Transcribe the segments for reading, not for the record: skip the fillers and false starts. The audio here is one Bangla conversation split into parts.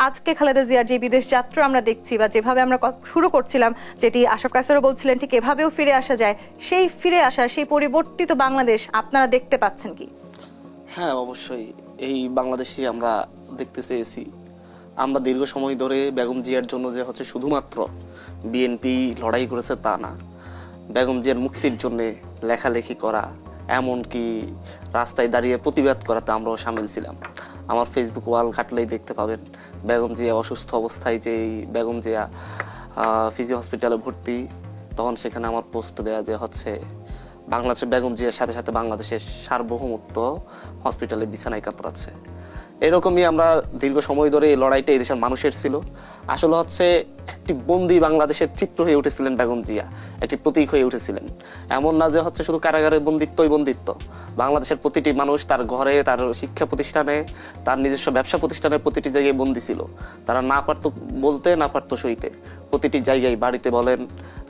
আজকে খালেদা জিয়ার যে বিদেশ যাত্রা আমরা দেখছি বা যেভাবে আমরা শুরু করছিলাম, যেটি আশরাফ কায়সারও বলছিলেন ঠিক এভাবেও ফিরে আসা যায়, সেই ফিরে আসা, সেই পরিবর্তিত বাংলাদেশ আপনারা দেখতে পাচ্ছেন কি? হ্যাঁ, অবশ্যই এই বাংলাদেশে আমরা দেখতে চেয়েছি। আমরা দীর্ঘ সময় ধরে বেগম জিয়ার জন্য যে হচ্ছে শুধুমাত্র বিএনপি লড়াই করেছে তা না, বেগম জিয়ার মুক্তির জন্য লেখালেখি করা, এমনকি রাস্তায় দাঁড়িয়ে প্রতিবাদ করাতে আমরাও সামিল ছিলাম। আমার ফেসবুক ওয়াল ঘাটলেই দেখতে পাবেন বেগম জিয়া অসুস্থ অবস্থায় যেই বেগম জিয়া ফিজি হসপিটালে ভর্তি, তখন সেখানে আমার পোস্ট দেয়া যে হচ্ছে বাংলাদেশের বেগম জিয়ার সাথে সাথে বাংলাদেশের সার্বভৌমত্ব হসপিটালে বিছানায় কাতরাচ্ছে। এরকমই আমরা দীর্ঘ সময় ধরে এই লড়াইটা এই দেশের মানুষের ছিল। আসলে হচ্ছে একটি বন্দী বাংলাদেশের চিত্র হয়ে উঠেছিলেন বেগম জিয়া, একটি প্রতীক হয়ে উঠেছিলেন। এমন না যে হচ্ছে শুধু কারাগারের বন্দিত্বই বন্দিত্ব, বাংলাদেশের প্রতিটি মানুষ তার ঘরে, তার শিক্ষা প্রতিষ্ঠানে, তার নিজস্ব ব্যবসা প্রতিষ্ঠানের প্রতিটি জায়গায় বন্দী ছিল। তারা না পারতো বলতে, না পারতো সইতে, প্রতিটি জায়গায়, বাড়িতে বলেন,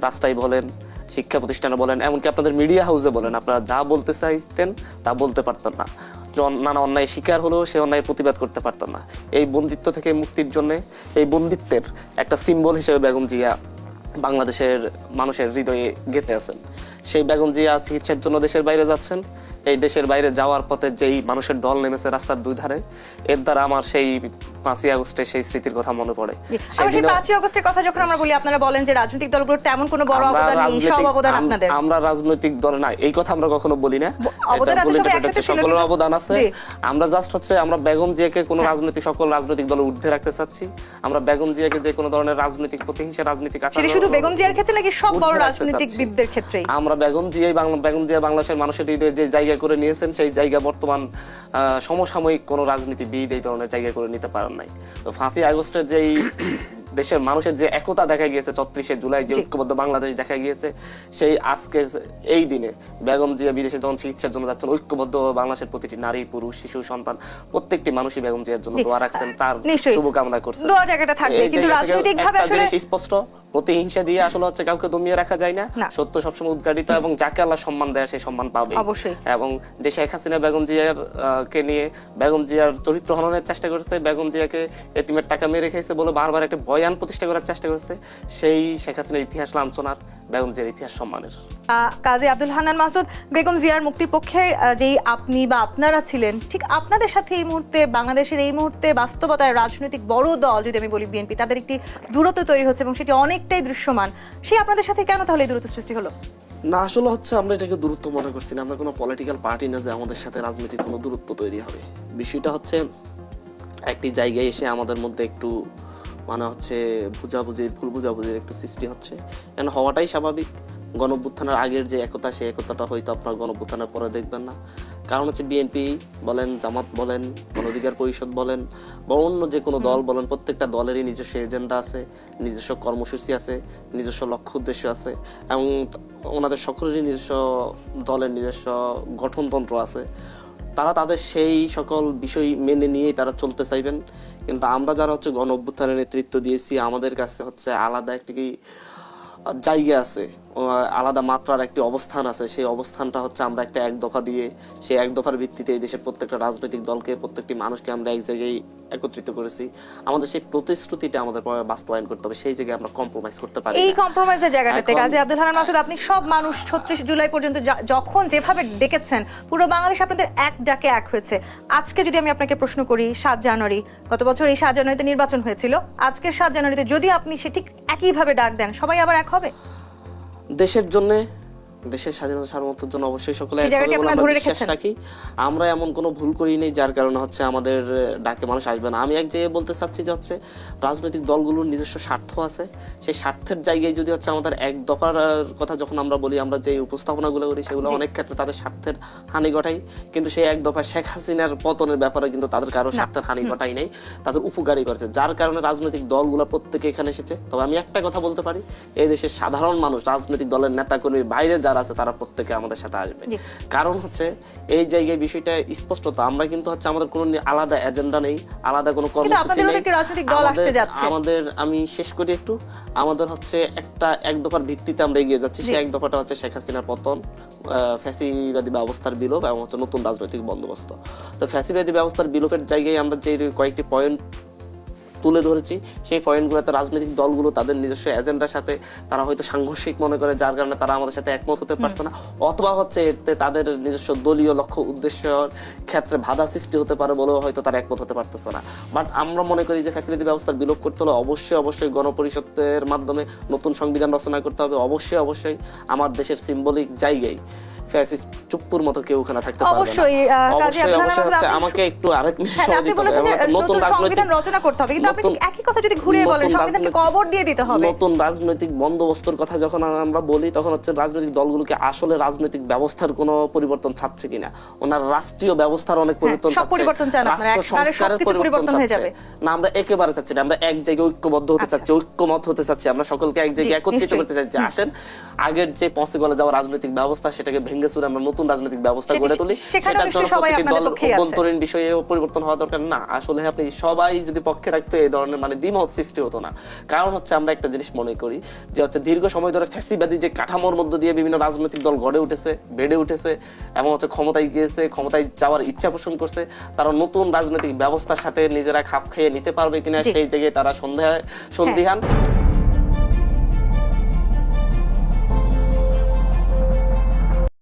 রাস্তায় বলেন, শিক্ষা প্রতিষ্ঠানে বলেন, এমনকি আপনাদের মিডিয়া হাউসে বলেন, আপনারা যা বলতে চাইতেন তা বলতে পারতেন না। নানা অন্যায় শিকার হলেও সে অন্যায়ের প্রতিবাদ করতে পারতেন না। এই বন্দিত্ব থেকে মুক্তির জন্য, এই বন্দিত্বের একটা সিম্বল হিসেবে বেগম জিয়া বাংলাদেশের মানুষের হৃদয়ে গেঁথে আছেন। সেই বেগম জিয়া চিকিৎসার জন্য দেশের বাইরে যাচ্ছেন। এই দেশের বাইরে যাওয়ার পথে যেই মানুষের ঢল নেমেছে রাস্তার দুই ধারে, এর দ্বারা আমার সেই 5ই আগস্টের সেই স্মৃতির কথা মনে পড়ে। সেই 5ই আগস্টের কথা যখন আমরা বলি, আপনারা বলেন যে রাজনৈতিক দলগুলোর তেমন কোনো বড় অবদান নেই, সব অবদান আপনাদের। আমরা রাজনৈতিক দল না, এই কথা আমরা কখনো বলি না। সকলের অবদান আছে। আমরা জাস্ট হচ্ছে আমরা বেগম জিয়াকে কোনো রাজনৈতিক, সকল রাজনৈতিক দলের ঊর্ধ্বে রাখতে চাচ্ছি। আমরা বেগম জিয়াকে যে কোনো ধরনের রাজনৈতিক প্রতিহিংসা, রাজনৈতিক আচরণ, সেটা শুধু বেগম জিয়ার ক্ষেত্রে নাকি সব বড় রাজনীতিকবিদদের ক্ষেত্রেই? আমরা বেগম জিয়া বাংলাদেশের মানুষের হৃদয়ে যে জায়গা করে নিয়েছেন, সেই জায়গা বর্তমান সমসাময়িক কোন রাজনীতিবিদ এই ধরনের জায়গা করে নিতে পারেন নাই। তো 5ই আগস্টের যেই দেশের মানুষের যে একতা দেখা গিয়েছে, 34শে জুলাই যে ঐক্যবদ্ধ বাংলাদেশ দেখা গিয়েছে, সেই আজকে এই দিনে বেগম জিয়া বিদেশে যখন চিকিৎসার জন্য যাচ্ছেন, ঐক্যবদ্ধ বাংলাদেশের প্রতিটি নারী, পুরুষ, শিশু, সন্তান প্রত্যেকটি মানুষই বেগম জিয়ার জন্য দোয়া রাখছেন, তার শুভকামনা করছেন। দোয়া জায়গাটা থাকবে, কিন্তু রাজনৈতিকভাবে আসলে স্পষ্ট প্রতিহিংসা দিয়ে আসলে হচ্ছে কাউকে দমিয়ে রাখা যায় না। সত্য সবসময় উদ্ঘাটিত, এবং যাকে আল্লাহ সম্মান দেয় সেই সম্মান পাবে অবশ্যই। এবং যে শেখ হাসিনা বেগম জিয়ার কে নিয়ে বেগম জিয়ার চরিত্র হননের চেষ্টা করেছে, বেগম জিয়াকে এতিমের টাকা মেরে খেয়েছে বলে বারবার একটা বয়ান প্রতিষ্ঠা করার চেষ্টা করেছে, সেই শেখ হাসিনার ইতিহাস লাঞ্ছনার, বেগম জিয়ার ইতিহাস সম্মানের। কাজী আব্দুল হান্নান মাসুদ, বেগম জিয়ার মুক্তির পক্ষে যেই আপনি বা আপনারা ছিলেন, ঠিক আপনাদের সাথে এই মুহূর্তে বাংলাদেশের এই মুহূর্তে বাস্তবতায় রাজনৈতিক বড় দল যদি আমি বলি বিএনপি, তাদের একটি দূরত্ব তৈরি হচ্ছে এবং সেটি অনেকটাই দৃশ্যমান। সেই আপনাদের সাথে কেন তাহলে এই দূরত্ব সৃষ্টি হলো? না, আসলে হচ্ছে আমরা এটাকে দূরত্ব মনে করছি না। আমরা কোনো পলিটিক্যাল পার্টি না যে আমাদের সাথে রাজনৈতিক কোনো দূরত্ব তৈরি হবে। বিষয়টা হচ্ছে একটি জায়গায় এসে আমাদের মধ্যে একটু মানে হচ্ছে ভুল বুঝাবুঝির একটু সৃষ্টি হচ্ছে, কেন হওয়াটাই স্বাভাবিক। গণঅভ্যুত্থানের আগের যে একতা, সেই একতাটা হয়তো আপনার গণঅভ্যুত্থানের পরে দেখবেন না। কারণ হচ্ছে বিএনপি বলেন, জামাত বলেন, গণ অধিকার পরিষদ বলেন, বা অন্য যে কোনো দল বলেন, প্রত্যেকটা দলেরই নিজস্ব এজেন্ডা আছে, নিজস্ব কর্মসূচি আছে, নিজস্ব লক্ষ্য উদ্দেশ্য আছে, এবং ওনাদের সকলেরই নিজস্ব দলের নিজস্ব গঠনতন্ত্র আছে। তারা তাদের সেই সকল বিষয় মেনে নিয়েই তারা চলতে চাইবেন। কিন্তু আমরা যারা হচ্ছে গণ অভ্যুত্থানের নেতৃত্ব দিয়েছি, আমাদের কাছে হচ্ছে আলাদা একটি জায়গা আছে, আলাদা মাত্রার একটি অবস্থান আছে। সেই অবস্থানটা হচ্ছে আমরা একটা এক দফা দিয়ে, সেই এক দফার ভিত্তিতে এই দেশের প্রত্যেকটা রাজনৈতিক দলকে, প্রত্যেকটি মানুষকে আমরা এক জায়গায় একত্রিত করেছি। আমাদের সেই প্রতিশ্রুতিটা আমাদের বাস্তবায়ন করতে হবে, সেই জায়গায় আমরা কম্প্রোমাইজ করতে পারি। এই কম্প্রোমাইজের জায়গাটাতে কাজী আব্দুল হান্নান মাসুদ, আপনি সব মানুষ 36 জুলাই পর্যন্ত যখন যেভাবে ডেকেছেন, পুরো বাংলাদেশ আপনাদের এক ডাকে এক হয়েছে। আজকে যদি আমি আপনাকে প্রশ্ন করি, 7 জানুয়ারি, গত বছর এই 7 জানুয়ারিতে নির্বাচন হয়েছিল, আজকের 7 জানুয়ারিতে যদি আপনি সে ঠিক একইভাবে ডাক দেন, সবাই আবার এক হবে? দেশের জন্য, দেশের স্বাধীনতা সার্বভৌমত্বের জন্য অবশ্যই সকলে এক হবে বলে আমরা বিশ্বাস রাখি। আমরা এমন কোনো ভুল করি নেই যার কারণে হচ্ছে আমাদের ডাকে মানুষ আসবে না। আমি এক জায়গায় বলতে চাচ্ছি যে হচ্ছে রাজনৈতিক দলগুলোর নিজস্ব স্বার্থ আছে, সেই স্বার্থের জায়গায় যদি হচ্ছে আমাদের এক দফার কথা যখন আমরা বলি, আমরা যে উপস্থাপনাগুলো করি সেগুলো অনেক ক্ষেত্রে তাদের স্বার্থের হানি ঘটাই, কিন্তু সেই এক দফা শেখ হাসিনার পতনের ব্যাপারে কিন্তু তাদের কারো স্বার্থের হানি ঘটাই নাই, তাদের উপকারী করেছে, যার কারণে রাজনৈতিক দলগুলো প্রত্যেকে এখানে এসেছে। তবে আমি একটা কথা বলতে পারি, এই দেশের সাধারণ মানুষ, রাজনৈতিক দলের নেতা কর্মীর বাইরে যারা আছে, তারা প্রত্যেকে আমাদের সাথে আসবে। কারণ হচ্ছে এই জায়গায় বিষয়টা স্পষ্টত, আমরা কিন্তু হচ্ছে আমাদের কোনো আলাদা এজেন্ডা নেই, আলাদা কোনো কর্মসূচি নেই। আমাদের, আমি শেষ করি একটু, আমাদের হচ্ছে একটা এক দফার ভিত্তিতে আমরা এগিয়ে যাচ্ছি। সেই এক দফাটা হচ্ছে শেখ হাসিনার পতন, ফ্যাসিবাদী ব্যবস্থার বিলোপ এবং হচ্ছে নতুন রাজনৈতিক বন্দোবস্ত। তো ফ্যাসিবাদী ব্যবস্থার বিলোপের জায়গায় আমরা যে কয়েকটি পয়েন্ট তুলে ধরেছি, সেই পয়েন্টগুলোতে রাজনৈতিক দলগুলো তাদের নিজস্ব এজেন্ডার সাথে তারা হয়তো সাংঘর্ষিক মনে করে, যার কারণে তারা আমাদের সাথে একমত হতে পারছে না, অথবা হচ্ছে এতে তাদের নিজস্ব দলীয় লক্ষ্য উদ্দেশ্যের ক্ষেত্রে বাধা সৃষ্টি হতে পারে বলেও হয়তো তারা একমত হতে পারতেছে না। বাট আমরা মনে করি যে ফ্যাসিলিটি ব্যবস্থার বিলোপ করতে হলে অবশ্যই গণপরিষদের মাধ্যমে নতুন সংবিধান রচনা করতে হবে। অবশ্যই আমার দেশের সিম্বলিক জায়গায় ফ্যাসিস্ট চুপ্পুর মতো কেউ ওখানে থাকতে পারবে না। অবশ্যই কাজী আব্দুল হান্নান মাসুদ, হচ্ছে আপনি আমাকে একটু আরেক মিনিট হ্যাঁ, সময় আপনি দিতে হবে। বলেছেন যে এবং হচ্ছে নতুন সংবিধান রচনা করতে হবে, কিন্তু আপনি ঠিক একই কথা যদি ঘুরিয়ে বলেন সংবিধানকে কবর দিয়ে দিতে হবে। নতুন রাজনৈতিক বন্দোবস্তর কথা যখন আমরা বলি তখন হচ্ছে রাজনৈতিক দলগুলোকে আসলে রাজনৈতিক ব্যবস্থার কোনো পরিবর্তন চাচ্ছে কিনা, ওনার রাষ্ট্রীয় ব্যবস্থার অনেক পরিবর্তন সব পরিবর্তন চান আপনারা, রাষ্ট্র একবারে সংস্কারের সবকিছু পরিবর্তন হয়ে চাচ্ছে যাবে। না, আমরা একেবারে চাচ্ছি না। আমরা এক জায়গায় ঐক্যবদ্ধ হতে চাচ্ছি, ঐক্যমত হতে চাচ্ছি, আমরা সকলকে এক জায়গায় একত্রিত নিশ্চয়ই। করতে চাচ্ছি। আসেন আগের যে পসিবল যাওয়া রাজনৈতিক ব্যবস্থা সেটাকে ভেঙে চুরে আমরা নতুন রাজনৈতিক ব্যবস্থা গড়ে তুলি। সেখানে সেটার নিশ্চয়ই জন্য সবাই প্রতিটি আপনাদের দল পক্ষেই আছে। অভ্যন্তরীণ বিষয়ে পরিবর্তন হওয়া দরকার না। আসলে আপনি সবাই যদি পক্ষে রাখতো এই ধরনের মানে দ্বিমত সৃষ্টি হতো না। কারণ হচ্ছে আমরা একটা জিনিস মনে করি যে হচ্ছে দীর্ঘ সময় ধরে ফ্যাসিবাদী যে কাঠামোর মধ্য দিয়ে বিভিন্ন রাজনৈতিক দল গড়ে উঠেছে, বেড়ে উঠেছে এবং হচ্ছে ক্ষমতায় গিয়েছে, ক্ষমতায় যাওয়ার ইচ্ছা পোষণ করছে, তারা নতুন রাজনৈতিক ব্যবস্থার সাথে নিজেরা খাপ খাইয়ে নিতে পারবে কিনা সেই জায়গায় তারা সন্দিহান।